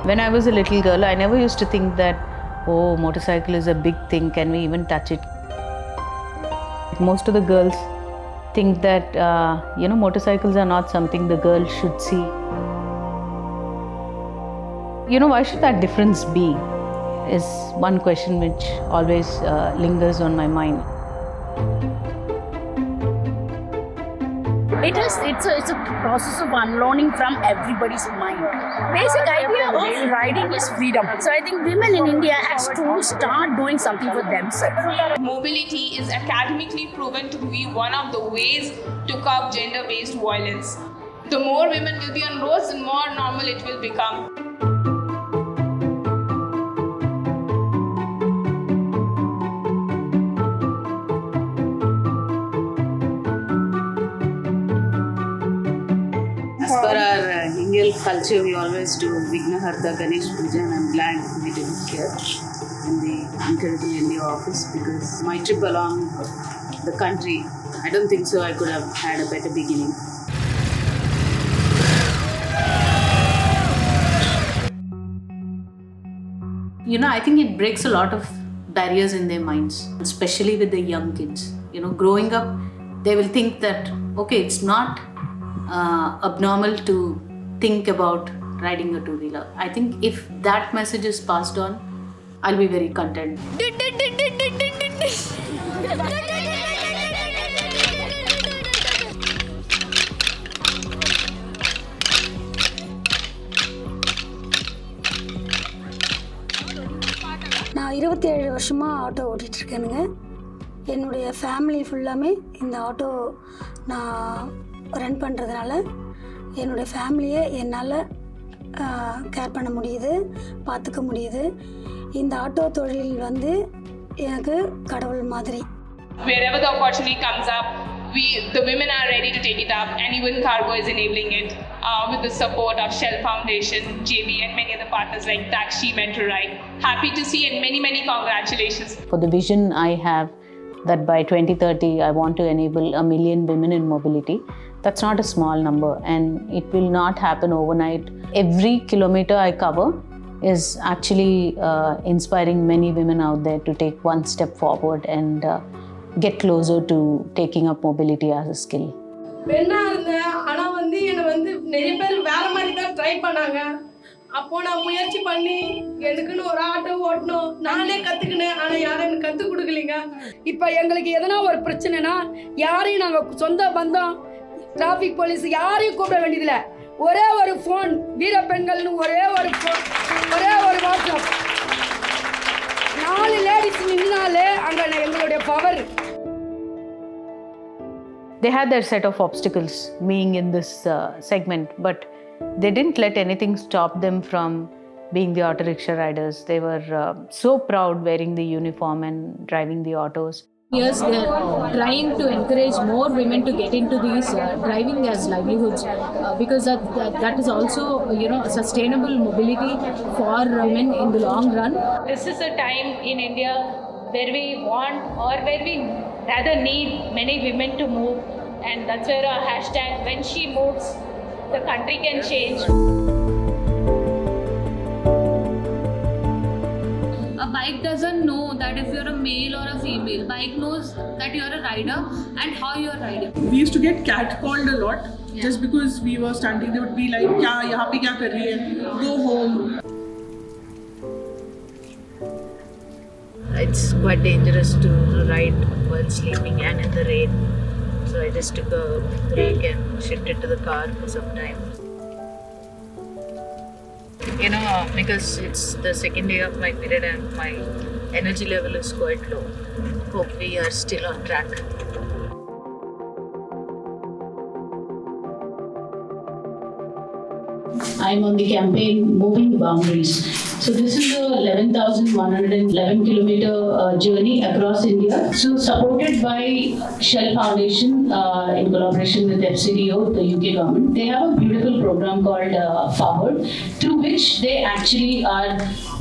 When I was a little girl, I never used to think that, oh, motorcycle is a big thing, can we even touch it? Most of the girls think that, motorcycles are not something the girl should see. Why should that difference be? Is one question which always lingers on my mind. It's a process of unlearning from everybody's mind. Basic idea of riding is freedom. So I think women in India has to start doing something for themselves. Mobility is academically proven to be one of the ways to curb gender-based violence. The more women will be on roads, the more normal it will become. As per our Indian culture, we always do Vignaharta Ganesh Puja, and I'm glad we did it here in the Incredible India office, because my trip along the country, I don't think so I could have had a better beginning. I think it breaks a lot of barriers in their minds, especially with the young kids. Growing up, they will think that, okay, it's not abnormal to think about riding a two-wheeler. I think if that message is passed on, I'll be very content. நான் 27 வருஷமாக auto ஓட்டிகிட்ருக்கேனுங்க. என்னுடைய family ஃபுல்லாமே இந்த auto நான் run பண்ணுறதுனால என்னுடைய ஃபேமிலியை என்னால் கேர் பண்ண முடியுது, பார்த்துக்க முடியுது. இந்த ஆட்டோ தொழில் எனக்கு கடவுள் மாதிரி. Wherever the opportunity comes up, the women are ready to take it up, and even Cargo is enabling it with the support of Shell Foundation, JB, and many other partners like Taxi, Metro Ride. Happy to see, and many, many congratulations. For the vision I have that by 2030 I want to enable 1 million women in mobility, that's not a small number, and it will not happen overnight. Every kilometer I cover is actually inspiring many women out there to take one step forward and get closer to taking up mobility as a skill. பெண்ணாக இருந்தேன், ஆனால் என்னை நிறைய பேர் வேறு மாதிரி தான் try பண்ணாங்க. அப்போது நான் முயற்சி பண்ணி எனக்குன்னு ஒரு ஆட்டோ ஓட்டணும், நானே கற்றுக்கினேன். ஆனால் யாரும் எனக்கு கற்றுக் கொடுக்கலிங்க. இப்போ எங்களுக்கு எதனா ஒரு பிரச்சனைனா யாரையும் நாங்கள் சொந்த பந்தம், டிராஃபிக் போலீஸ் யாரையும் கூப்பிட வேண்டியதில்லை. ஒரே ஒரு ஃபோன், வீரப்பெண்கள்னு ஒரே ஒரு ஃபோன், ஒரே ஒரு வாட்ஸ்அப், 4 லேடிஸ் நின்னாலே அங்கே எங்களுடைய power. They had their set of obstacles being in this segment, but they didn't let anything stop them from being the auto rickshaw riders. They were so proud wearing the uniform and driving the autos. Yes, they are trying to encourage more women to get into these driving as livelihoods because that is also sustainable mobility for women in the long run. This is a time in India where we want, or where we rather need, many women to move, and that's where our hashtag when she moves the country can change. A bike doesn't know that if you're a male or a female. Bike knows that you're a rider and how you're riding. We used to get catcalled a lot just because we were standing. They would be like, "Kya yahan pe kya kar rahi hai? Go home." It's quite dangerous to ride while sleeping and in the rain. So I just took a break and shifted to the car for some time. Because it's the second day of my period and my energy level is quite low. Hope we are still on track. I'm on the campaign Moving Boundaries. So this is a 11,111 kilometer journey across India. So supported by Shell Foundation in collaboration with FCDO, the UK government. They have a beautiful program called Forward, through which they actually are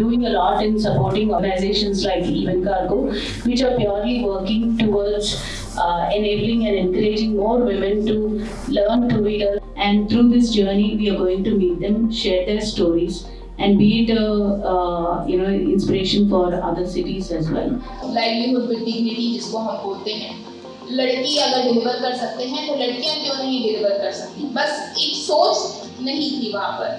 doing a lot in supporting organizations like Even Cargo, which are purely working towards enabling and encouraging more women to learn two-wheeler. And through this journey, we are going to meet them, share their stories, and be it a inspiration for other cities as well. Livelihood with dignity जिसको हम बोलते हैं, लड़की अगर deliver कर सकते हैं तो लड़कियां क्यों नहीं डिलीवर कर सकती? बस एक सोच नहीं थी वहाँ पर।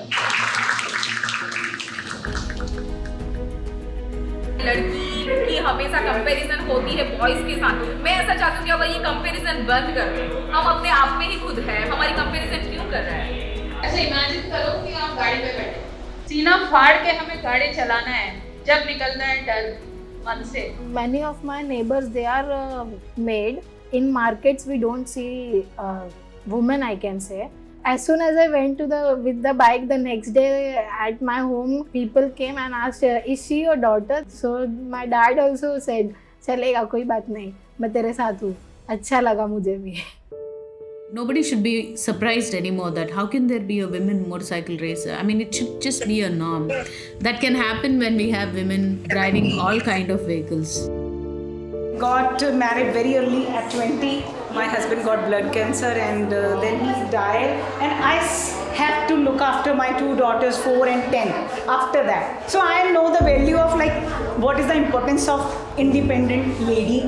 लड़की की हमेशा कंपैरिजन होती है बॉयज के साथ। मैं ऐसा चाहती हूँ कि अब ये कंपैरिजन बंद कर दें। हम अपने आप में ही खुद है, हमारी कंपैरिजन क्यों कर रहे हैं? ऐसा इमेजिन करो कि आप गाड़ी पे बैठे, सीना फाड़ के हमें गाड़ी चलाना है, जब निकलना है डर मन से। Many of my neighbors, they are made. In markets, we don't see women, I can say. As soon as I went with the bike, the next day at my home, people came and asked, "Is she your daughter?" So my dad also said, "चलेगा, कोई बात नहीं, मैं तेरे साथ हूँ." अच्छा लगा मुझे भी। Nobody should be surprised anymore that how can there be a women motorcycle racer? I mean, it should just be a norm. That can happen when we have women driving all kind of vehicles. Got married very early at 20. My husband got blood cancer and then he died. And I have to look after my two daughters, 4 and 10, after that. So I know the value of what is the importance of independent lady.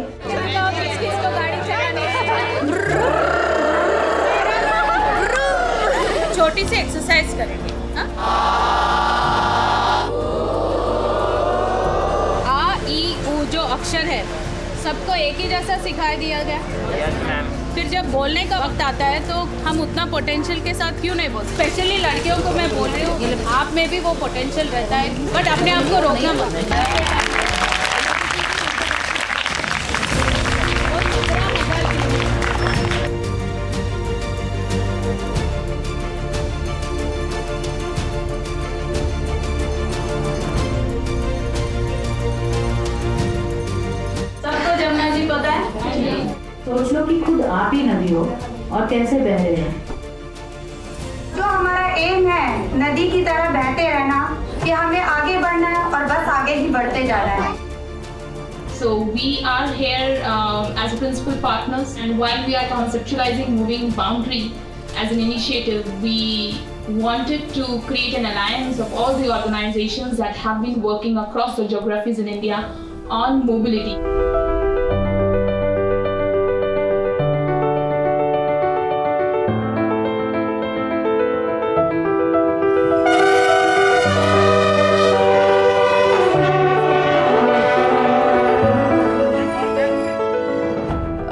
छोटी सी exercise करेंगे। आ ई ऊ जो अक्षर है सबको एक ही जैसा सिखा दिया गया। फिर जब बोलने का वक्त आता है तो हम उतना पोटेंशियल के साथ क्यों नहीं बोलते? स्पेशली लड़कियों को मैं बोल रही हूँ, आप में भी वो पोटेंशियल रहता है, बट अपने आप को रोकना मत। सोच लो कि खुद आप ही नदी हो और कैसे बह रहे हैं। जो हमारा एम है नदी की तरह बहते रहना, कि हमें आगे बढ़ना है और बस आगे ही बढ़ते जाना है। So we are here as principal partners, and while we are conceptualizing moving boundary as an initiative, we wanted to create an alliance of all the organizations that have been working across the geographies in India on mobility.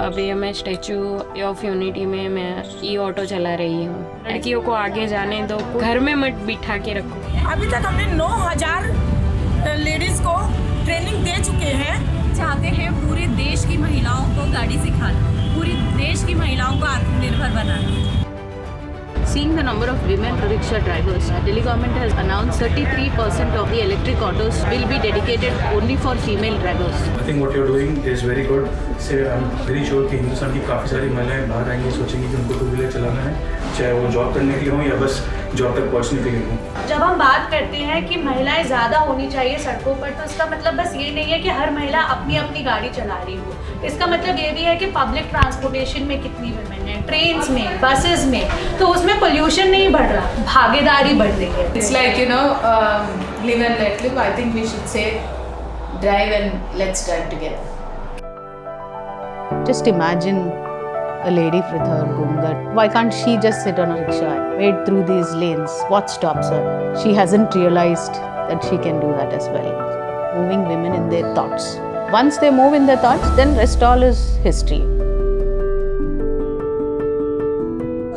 अभी मैं statue of unity में मैं ई auto चला रही हूँ। लड़कियों को आगे जाने दो, घर में मत बिठा के रखो। अभी तक हमने 9000 लेडीज को ट्रेनिंग दे चुके हैं। चाहते हैं पूरे देश की महिलाओं को गाड़ी सिखाना, पूरे देश की महिलाओं को आत्मनिर्भर बनाना। Seeing the number of women rickshaw drivers, Delhi government has announced 33% of the electric autos will be dedicated only for female drivers. I think what you're doing is very good. से I'm very sure कि हिंदुस्तान की काफ़ी सारी महिलाएं बाहर आएंगी, सोचेंगी कि उनको टू व्हीलर चलाना है, चाहे वो जॉब करने के लिए हो या बस जॉब तक पहुंचने के लिए हो। जब हम बात करते हैं कि महिलाएं ज़्यादा होनी चाहिए सड़कों पर, तो इसका मतलब बस ये नहीं है कि हर महिला अपनी अपनी गाड़ी चला रही हो। इसका मतलब ये भी है कि पब्लिक ट्रांसपोर्टेशन में कितनी वुमेन है, ट्रेन्स में, बसेस में, तो उसमें पोल्यूशन नहीं बढ़ रहा, भागीदारी बढ़ रही है। It's like, live and let live. I think we should say drive and let's drive together. Just imagine a lady with her gunga. Why can't she just sit on a rickshaw, wade through these lanes? What stops her? She hasn't realized that she can do that as well. Moving women in their thoughts. Once they move in their thoughts, then rest all is history.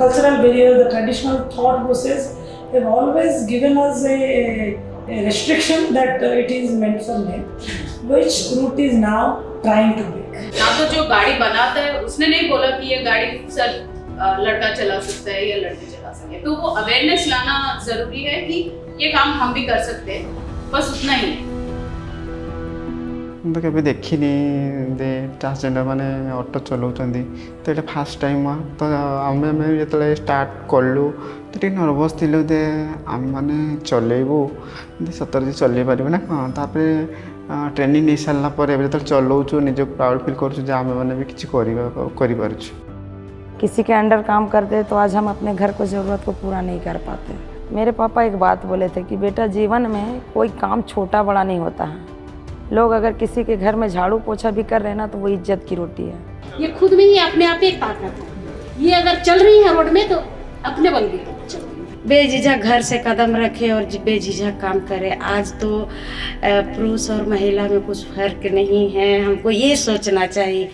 Cultural barrier, the traditional thought process have always given us a restriction that it is meant for men, which route is now trying to break. ना तो जो गाड़ी बनाता है उसने नहीं बोला कि ये गाड़ी सर लड़का चला सकता है या लड़की चला सकते हैं, तो वो अवेयरनेस लाना जरूरी है कि ये काम हम भी कर सकते हैं, बस उतना ही है। तो केबे देखिनी दे ट्रांसजेंडर माने ऑटो चलाउछंदी, तो ये फर्स्ट टाइम तो आमे जेतले स्टार्ट करलु तो टे नर्वस थिलु दे आम माने चलेबु सतरे चले पारिबु ना। हां तापरे ट्रेनिंग नहीं सारा पर एबे तो चलाउछु निज प्राउड फील करछु जे आमे माने भी किछि करि पारुछु। किसी के अंडर काम करते तो आज हम अपने घर को ज़रूरत को पूरा नहीं कर पाते। मेरे पापा एक बात बोले थे कि बेटा जीवन में कोई काम छोटा बड़ा नहीं होता है। लोग अगर किसी के घर में झाड़ू पोछा भी कर रहे हैं ना तो वो इज्जत की रोटी है। ये खुद में ही अपने आप एक ताकत है। ये अगर चल रही है रोड में तो अपने बल पे चल रही है। बेझिझक घर से कदम रखे और बेझिझक काम करे। आज तो पुरुष और महिला में कुछ फर्क नहीं है, हमको ये सोचना चाहिए।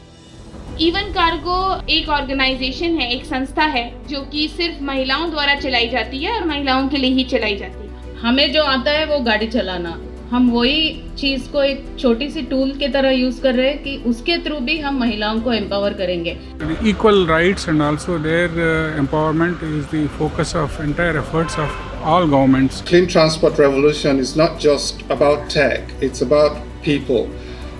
इवन कार्गो एक ऑर्गेनाइजेशन है, एक संस्था है जो कि सिर्फ महिलाओं द्वारा चलाई जाती है और महिलाओं के लिए ही चलाई जाती है। हमें जो आता है वो गाड़ी चलाना, हम वही चीज़ को एक छोटी सी टूल की तरह यूज़ कर रहे हैं कि उसके थ्रू भी हम महिलाओं को एम्पावर करेंगे। Equal rights and also their empowerment is the focus of entire efforts of all governments. Clean transport revolution is not just about tech, it's about people.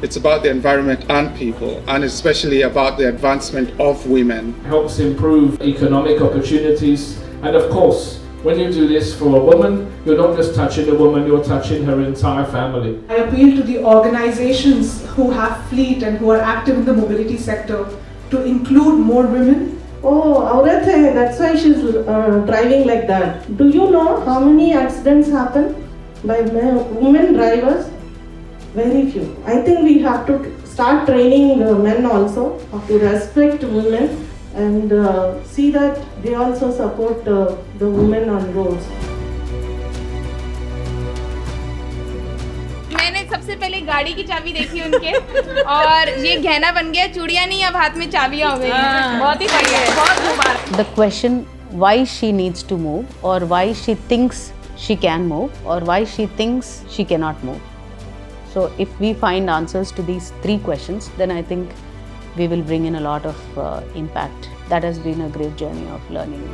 It's about the environment and people, and especially about the advancement of women. Helps improve economic opportunities, and of course, when you do this for a woman, you're not just touching a woman, you're touching her entire family. I appeal to the organizations who have fleet and who are active in the mobility sector to include more women. Oh, औरत है, that's why she's driving like that. Do you know how many accidents happen by women drivers? Very few. I think we have to start training men also to respect women and see that they also support the women on roads. मैंने सबसे पहले गाड़ी की चाबी देखी उनके और ये गहना बन गया, चूड़ियां नहीं अब हाथ में चाबियां हो गई। बहुत ही बढ़िया है, बहुत मुबारक। The question why she needs to move or why she thinks she can move or why she thinks she cannot move. So if we find answers to these 3 questions, then I think we will bring in a lot of impact. That has been a great journey of learning.